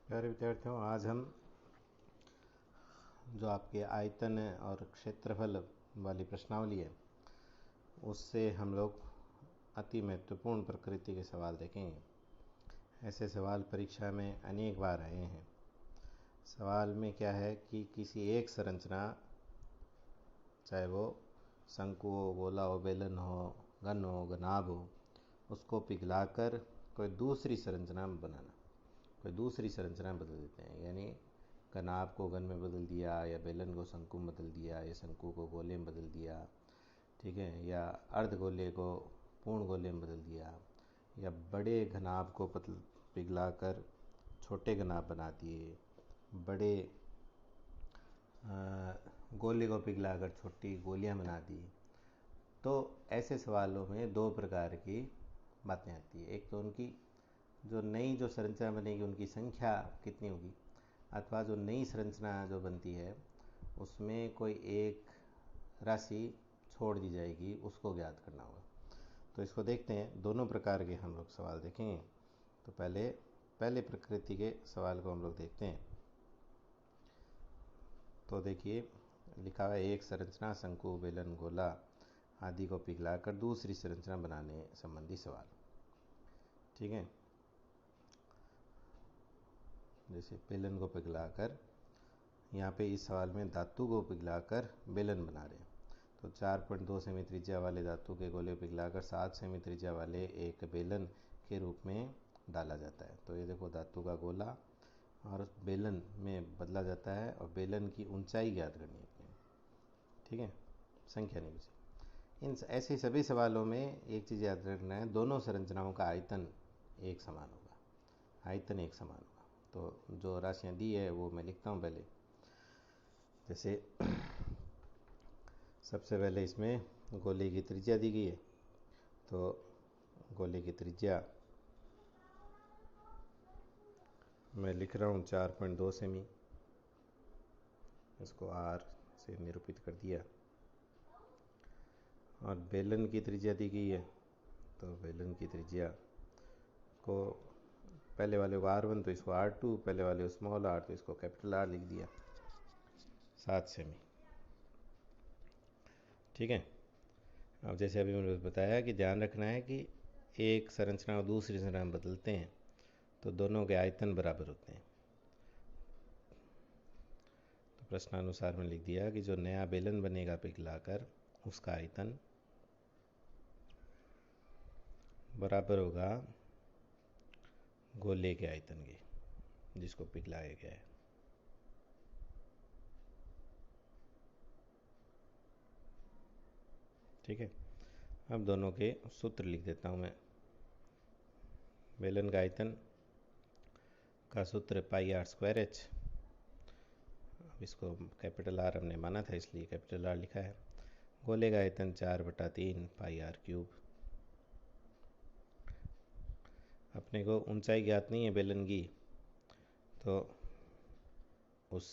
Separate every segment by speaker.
Speaker 1: प्यारे विद्यार्थियों, आज हम जो आपके आयतन और क्षेत्रफल वाली प्रश्नावली है उससे हम लोग अति महत्वपूर्ण प्रकृति के सवाल देखेंगे। ऐसे सवाल परीक्षा में अनेक बार आए हैं। सवाल में क्या है कि किसी एक संरचना, चाहे वो शंकु हो, गोला हो, बेलन हो, घन हो, घनाभ हो, उसको पिघलाकर कोई दूसरी संरचना बनाना। कोई दूसरी संरचना बदल देते हैं, यानी घनाभ को घन में बदल दिया, या बेलन को शंकु में बदल दिया, या शंकु को गोले में बदल दिया, ठीक है, या अर्धगोले को पूर्ण गोले में बदल दिया, या बड़े घनाभ को पिघलाकर छोटे घनाभ बना दिए, बड़े गोले को पिघलाकर छोटी गोलियां बना दी। तो ऐसे सवालों में दो प्रकार की बातें आती है। एक तो उनकी जो नई जो संरचना बनेगी उनकी संख्या कितनी होगी, अथवा जो नई संरचना जो बनती है उसमें कोई एक राशि छोड़ दी जाएगी, उसको ज्ञात करना होगा। तो इसको देखते हैं, दोनों प्रकार के हम लोग सवाल देखेंगे। तो पहले प्रकृति के सवाल को हम लोग देखते हैं। तो देखिए, लिखा हुआ है एक संरचना शंकु, बेलन, गोला आदि को पिघलाकर दूसरी संरचना बनाने संबंधी सवाल। ठीक है, जैसे बेलन को पिघलाकर, यहाँ पे इस सवाल में धातु को पिघलाकर बेलन बना रहे हैं। तो 4.2 सेमी त्रिज्या वाले धातु के गोले पिघलाकर 7 सेमी त्रिज्या वाले एक बेलन के रूप में डाला जाता है। तो ये देखो, धातु का गोला और बेलन में बदला जाता है, और बेलन की ऊंचाई ज्ञात करनी है अपने। ठीक है, संख्या नहीं बची। इन ऐसे सभी सवालों में एक चीज़ याद रखना है, दोनों संरचनाओं का आयतन एक समान होगा। आयतन एक समान होगा। तो जो राशियाँ दी है वो मैं लिखता हूँ पहले। जैसे सबसे पहले इसमें गोले की त्रिज्या दी गई है। तो गोले की त्रिज्या मैं लिख रहा हूँ 4.2 सेमी, इसको आर से निरूपित कर दिया। और बेलन की त्रिज्या दी गई है, तो बेलन की त्रिज्या को पहले वाले को R1 तो इसको R2, पहले वाले को स्मॉल r तो इसको कैपिटल R लिख दिया, 7 सेमी। ठीक है, अब जैसे अभी मैंने बताया कि ध्यान रखना है कि एक संरचना और दूसरी संरचना में बदलते हैं तो दोनों के आयतन बराबर होते हैं। तो प्रश्नानुसार में लिख दिया कि जो नया बेलन बनेगा पिघलाकर, उसका आयतन बराबर होगा गोले के आयतन के जिसको पिघलाया गया है। ठीक है, अब दोनों के सूत्र लिख देता हूं मैं। बेलन का आयतन का सूत्र पाई आर स्क्वायर एच। अब इसको कैपिटल आर हमने माना था इसलिए कैपिटल आर लिखा है। गोले का आयतन 4/3 पाई आर क्यूब। अपने को ऊंचाई ज्ञात नहीं है बेलन की, तो उस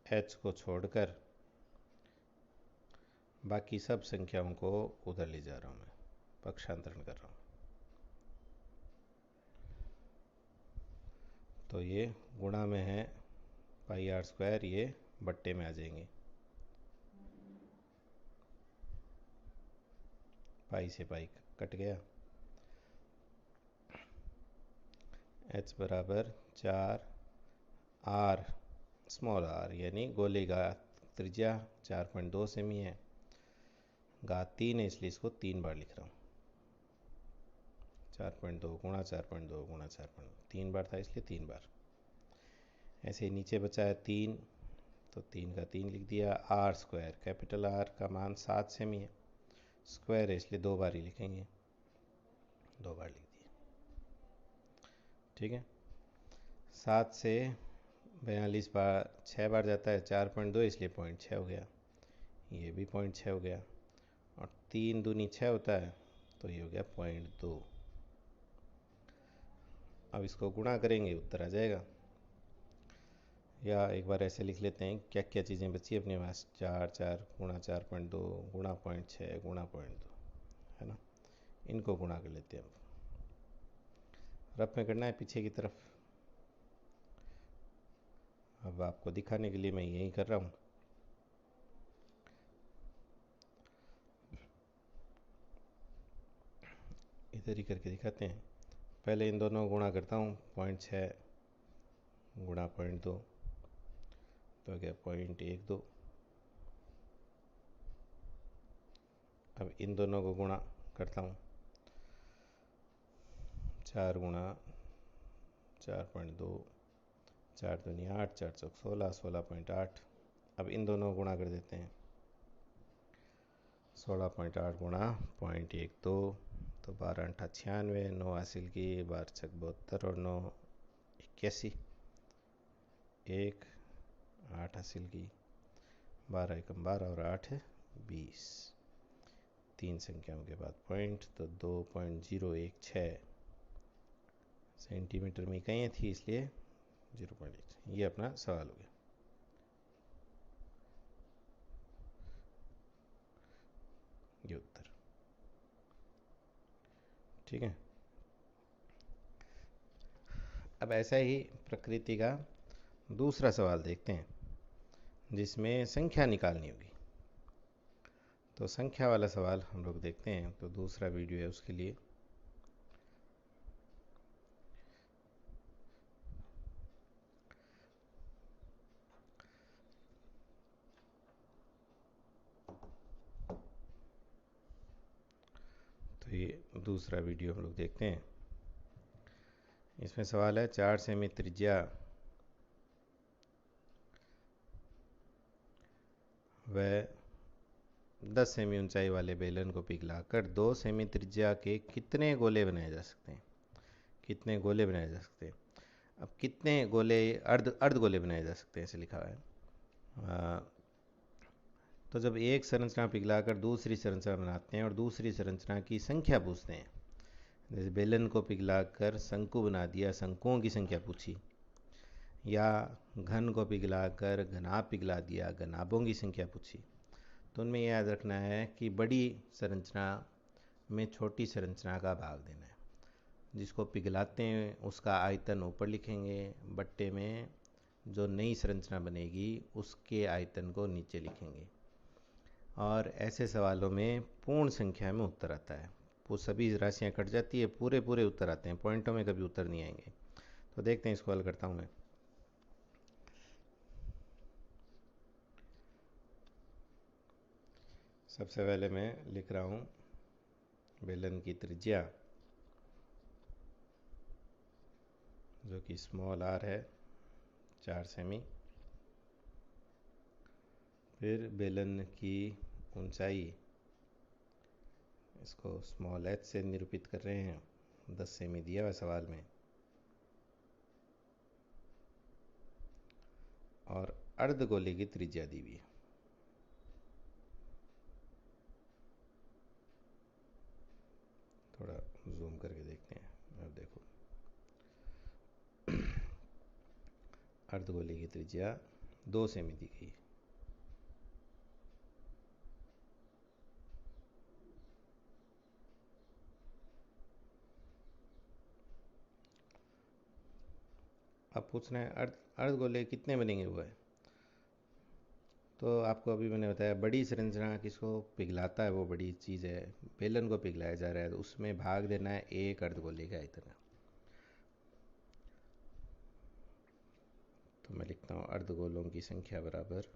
Speaker 1: एच को छोड़कर बाकी सब संख्याओं को उधर ले जा रहा हूं, मैं पक्षांतरण कर रहा हूं। तो ये गुणा में है पाई आर स्क्वायर, ये बट्टे में आ जाएंगे। पाई से पाई कट गया। एच बराबर 4 आर स्मॉल आर, यानी गोले का त्रिज्या 4.2 सेमी है, घात 3 है इसलिए इसको 3 बार लिख रहा हूँ। 4.2 गुणा 4.2 गुणा 4.2, 3 बार था इसलिए 3 बार। ऐसे ही नीचे बचा है 3, तो 3 का 3 लिख दिया। आर स्क्वायर, कैपिटल आर का मान 7 सेमी है, स्क्वायर है इसलिए 2 बार ही लिखेंगे, 2 बार लिख दिए। ठीक है, 7 से 42 बार 6 बार जाता है, 4.2 इसलिए 0.6 हो गया, ये भी 0.6 हो गया, और 3 दूनी 6 होता है तो ये हो गया 0.2। अब इसको गुणा करेंगे, उत्तर आ जाएगा। या एक बार ऐसे लिख लेते हैं, क्या क्या चीज़ें बची अपने पास, 4 गुणा 4.2 गुणा 0.6 गुणा 0.2, है ना। इनको गुणा कर लेते हैं। अब रफ में करना है पीछे की तरफ। अब आपको दिखाने के लिए मैं यही कर रहा हूँ। इधर ही करके दिखाते हैं। पहले इन दोनों गुणा करता हूँ, 0.6 गुणा 0.2 तो क्या 0.12। अब इन दोनों को गुणा करता हूँ, 4 गुणा 4.2, 4 दूनी 8, 4 चौक 16, 16.8। अब इन दोनों को गुणा कर देते हैं, 16.8 गुणा 0.12 तो 12 8 96, 9 हासिल की, 12 छक 72 और 9 81, 1 8 हासिल की, 12 एकम 12 और 8 20। 3 संख्याओं के बाद पॉइंट तो 2.016 सेंटीमीटर में इकाइयाँ थी, इसलिए 0.8। ये अपना सवाल हो गया। ये उत्तर। ठीक है। अब ऐसा ही प्रकृति का दूसरा सवाल देखते हैं जिसमें संख्या निकालनी होगी। तो संख्या वाला सवाल हम लोग देखते हैं। तो दूसरा वीडियो है उसके लिए। तो ये दूसरा वीडियो हम लोग देखते हैं। इसमें सवाल है 4 सेमी त्रिज्या व 10 सेमी ऊंचाई वाले बेलन को पिघलाकर 2 सेमी त्रिज्या के कितने गोले बनाए जा सकते हैं। कितने गोले बनाए जा सकते हैं। अब कितने गोले, अर्ध गोले बनाए जा सकते हैं ऐसे लिखा है। तो जब एक संरचना पिघलाकर दूसरी संरचना बनाते हैं और दूसरी संरचना की संख्या पूछते हैं, जैसे बेलन को पिघलाकर शंकु बना दिया, शंकुओं की संख्या पूछी, या घन को पिघलाकर घनाभ पिघला दिया, घनाभों की संख्या पूछी, तो उनमें याद रखना है कि बड़ी संरचना में छोटी संरचना का भाग देना है। जिसको पिघलाते हैं उसका आयतन ऊपर लिखेंगे, बट्टे में जो नई संरचना बनेगी उसके आयतन को नीचे लिखेंगे। और ऐसे सवालों में पूर्ण संख्या में उत्तर आता है। वो सभी राशियां कट जाती है, पूरे पूरे उत्तर आते हैं, पॉइंटों में कभी उत्तर नहीं आएंगे। तो देखते हैं, इसको हल करता हूं मैं। सबसे पहले मैं लिख रहा हूं बेलन की त्रिज्या, जो कि स्मॉल आर है, 4 सेमी। फिर बेलन की ऊंचाई, इसको स्मॉल एच से निरूपित कर रहे हैं, 10 सेमी दिया हुआ सवाल में। और अर्धगोले की त्रिज्या दी हुई है। थोड़ा जूम करके देखते हैं। अब देखो, अर्धगोले की त्रिज्या 2 सेमी दी गई। अब पूछना है अर्धगोले कितने बनेंगे वो है। तो आपको अभी मैंने बताया, बड़ी संरचना किसको पिघलाता है वो बड़ी चीज़ है, बेलन को पिघलाया जा रहा है, तो उसमें भाग देना है एक अर्धगोले का इतना। तो मैं लिखता हूँ अर्धगोलों की संख्या बराबर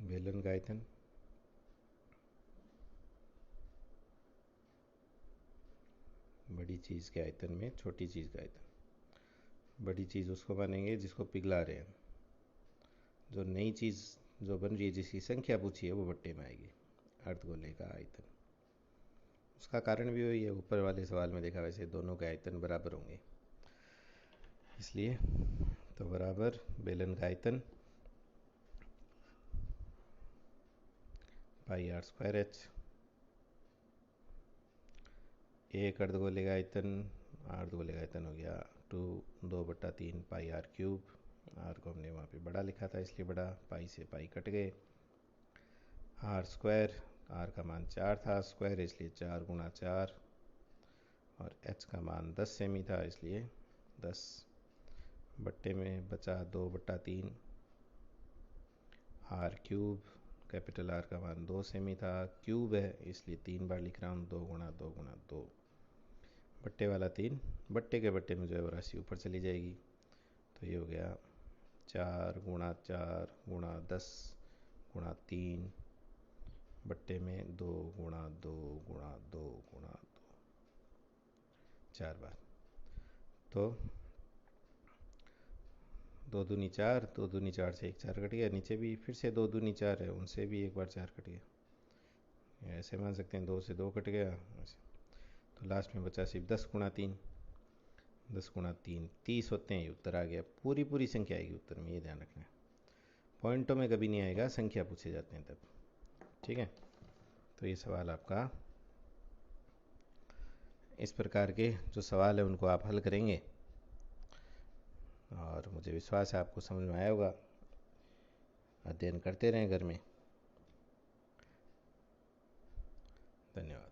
Speaker 1: बेलन का आयतन बड़ी चीज़ के आयतन में छोटी चीज़ का आयतन। बड़ी चीज़ उसको मानेंगे जिसको पिघला रहे हैं, जो नई चीज़ जो बन रही है जिसकी संख्या पूछी है वो बट्टे में आएगी, अर्धगोले का आयतन। उसका कारण भी वही है, ऊपर वाले सवाल में देखा वैसे दोनों के आयतन बराबर होंगे, इसलिए तो बराबर बेलन का आयतन पाई आर स्क्वायर एच। एक अर्धगोले का आयतन, अर्धगोले का आयतन हो गया 2/3 पाई आर क्यूब। आर को हमने वहाँ पे बड़ा लिखा था इसलिए बड़ा, पाई से पाई कट गए। आर स्क्वायर, आर का मान 4 था, स्क्वायर इसलिए 4 गुणा 4, और एच का मान 10 सेमी था इसलिए 10, बट्टे में बचा 2/3, आर क्यूब, कैपिटल आर का मान 2 सेमी था, क्यूब है इसलिए 3 बार लिख रहा हूँ, 2 गुणा 2 गुणा 2, बट्टे वाला 3, बट्टे के बट्टे में जो है वो राशि ऊपर चली जाएगी, तो ये हो गया 4 गुणा 4 गुणा 10 गुणा 3, बट्टे में 2 गुणा 2 गुणा 2 गुणा 2, 4 बार। तो 2 दूनी 4, 2 दूनी 4 से 1 4 कट गया, नीचे भी फिर से 2 दूनी 4 है, उनसे भी एक बार 4 कट गया, ऐसे मान सकते हैं 2 से 2 कट गया ऐसे। तो लास्ट में बचा सिर्फ 10 गुणा 3, 10 गुणा 3 30 होते हैं, ये उत्तर आ गया। पूरी पूरी संख्या आएगी उत्तर में, ये ध्यान रखना है, पॉइंटों में कभी नहीं आएगा, संख्या पूछे जाते हैं तब, ठीक है। तो ये सवाल आपका, इस प्रकार के जो सवाल है उनको आप हल करेंगे और मुझे विश्वास है आपको समझ में आया होगा। अध्ययन करते रहें घर में। धन्यवाद।